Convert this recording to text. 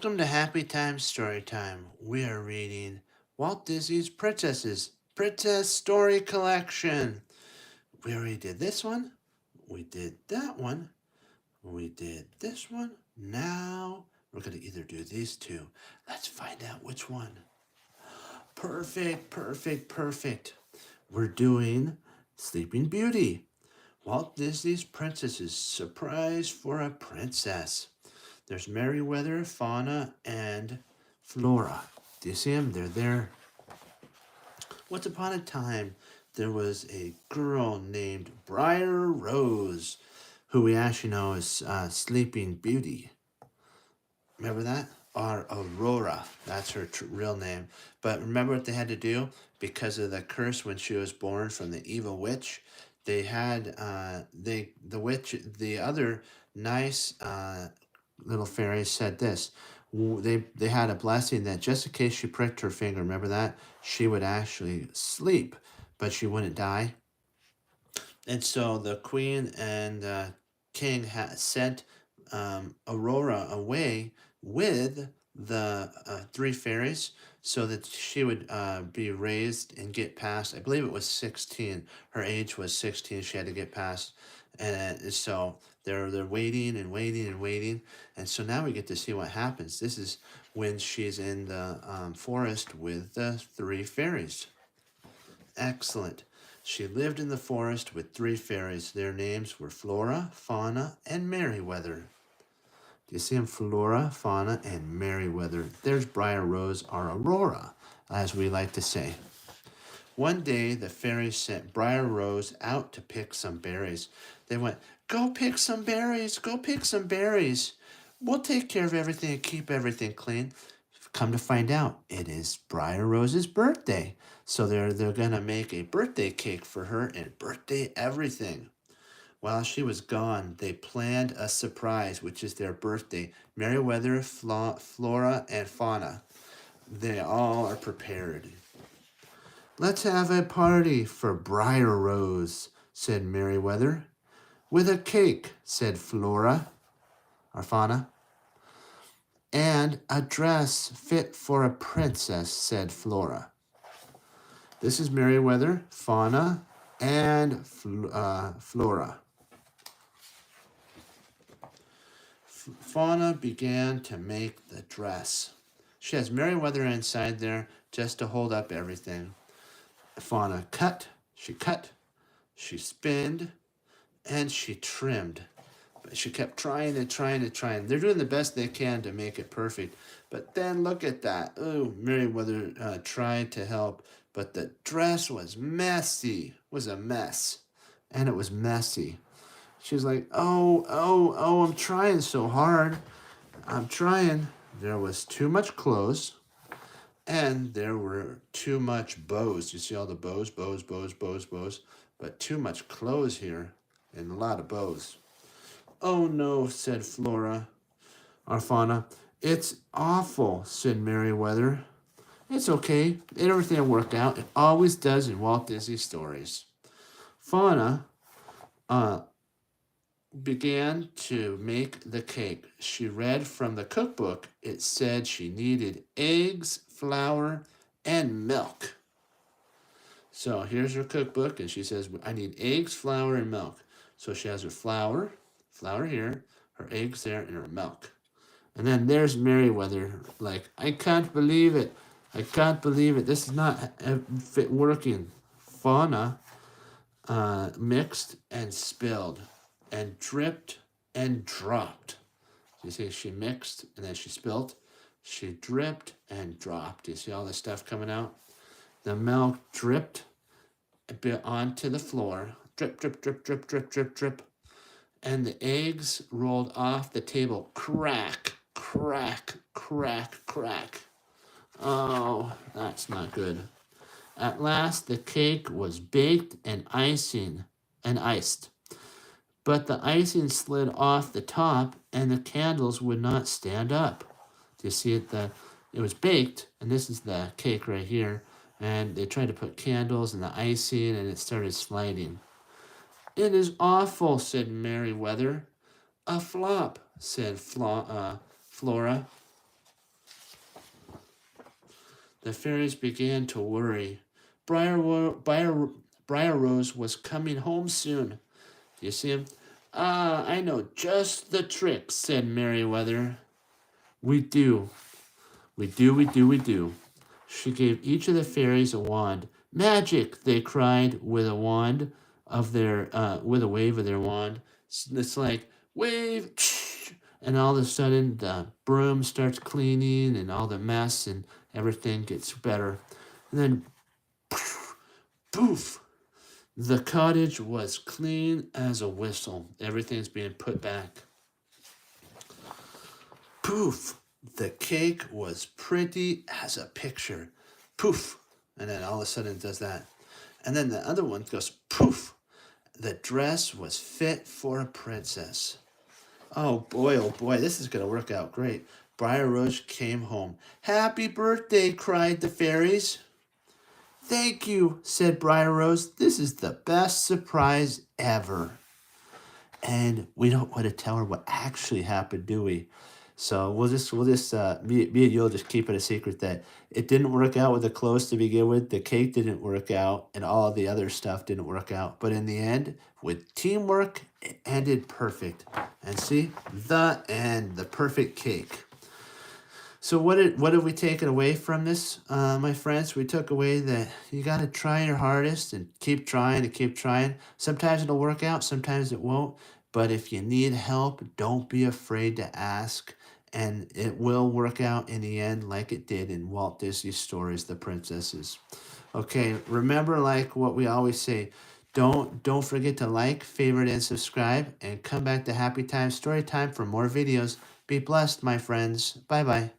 Welcome to Happy Time Story Time. We are reading Walt Disney's Princess Story Collection. We already did this one. We did that one. We did this one. Now we're going to either do these two. Let's find out which one. Perfect. We're doing Sleeping Beauty. Walt Disney's Princesses. Surprise for a Princess. There's Merryweather, Fauna, and Flora. Do you see them? They're there. Once upon a time, there was a girl named Briar Rose, who we actually know as Sleeping Beauty. Remember that? Or Aurora. That's her real name. But remember what they had to do? Because of the curse when she was born from the evil witch, they had the other nice little fairies said this. They had a blessing that just in case she pricked her finger, remember that? She would actually sleep, but she wouldn't die. And so the queen and king sent Aurora away with the three fairies so that she would be raised and get past, I believe it was 16. Her age was 16. She had to get past. And so they're waiting and waiting and waiting. And so now we get to see what happens. This is when she's in the forest with the three fairies. Excellent. She lived in the forest with three fairies. Their names were Flora, Fauna, and Merryweather. Do you see them? Flora, Fauna, and Merryweather. There's Briar Rose, or Aurora, as we like to say. One day, the fairies sent Briar Rose out to pick some berries. They went, "Go pick some berries, go pick some berries. We'll take care of everything and keep everything clean." Come to find out, it is Briar Rose's birthday. So they're going to make a birthday cake for her and birthday everything. While she was gone, they planned a surprise, which is their birthday. Merryweather, Flora, and Fauna. They all are prepared. "Let's have a party for Briar Rose," said Merryweather. "With a cake," said Flora, or Fauna. "And a dress fit for a princess," said Flora. This is Merryweather, Fauna, and Flora. Fauna began to make the dress. She has Merryweather inside there just to hold up everything. Fauna cut, she spinned, and she trimmed. But she kept trying. They're doing the best they can to make it perfect. But then look at that. Oh, Merryweather tried to help, but the dress was messy. It was a mess. And it was messy. She was like, oh, I'm trying so hard. I'm trying. There was too much clothes, and there were too much bows. You see all the bows, but too much clothes here, and a lot of bows. "Oh no," said Flora, or Fauna. "It's awful," said Merryweather. "It's okay. Everything will work out. It always does in Walt Disney stories." Fauna began to make the cake. She read from the cookbook. It said she needed eggs, flour, and milk. So here's her cookbook, and she says, "I need eggs, flour, and milk." So she has her flour here, her eggs there, and her milk. And then there's Merryweather, like, "I can't believe it. This is not working." Fauna mixed and spilled and dripped and dropped. You see, she mixed and then she spilled. She dripped and dropped. You see all the stuff coming out? The milk dripped a bit onto the floor. Drip. And the eggs rolled off the table. Crack. Oh, that's not good. At last, the cake was baked and iced. But the icing slid off the top, and the candles would not stand up. Do you see it? It was baked, and this is the cake right here. And they tried to put candles in the icing, and it started sliding. "It is awful," said Merryweather. "A flop," said Flora. The fairies began to worry. Briar Rose was coming home soon. Do you see him? Ah, I know just the trick, said Merryweather. We do. We do, we do, we do. She gave each of the fairies a wand. Magic, they cried with a wand of their with a wave of their wand. It's like wave, and all of a sudden the broom starts cleaning and all the mess and everything gets better. And then poof, the cottage was clean as a whistle. Everything's being put back. Poof, the cake was pretty as a picture. Poof, and then all of a sudden it does that. And then the other one goes poof. The dress was fit for a princess. Oh boy, this is going to work out great. Briar Rose came home. Happy birthday, cried the fairies. Thank you, said Briar Rose. This is the best surprise ever. And we don't want to tell her what actually happened, do we? So we'll just me and you'll just keep it a secret that it didn't work out with the clothes to begin with. The cake didn't work out, and all of the other stuff didn't work out. But in the end, with teamwork, it ended perfect. And see, the end, the perfect cake. So what did we take it away from this, my friends? We took away that you got to try your hardest and keep trying and keep trying. Sometimes it'll work out, sometimes it won't. But if you need help, don't be afraid to ask, and it will work out in the end, like it did in Walt Disney stories, The Princesses. Okay, remember, like what we always say, don't forget to like, favorite, and subscribe, and come back to Happy Time Story Time for more videos. Be blessed, my friends. Bye bye.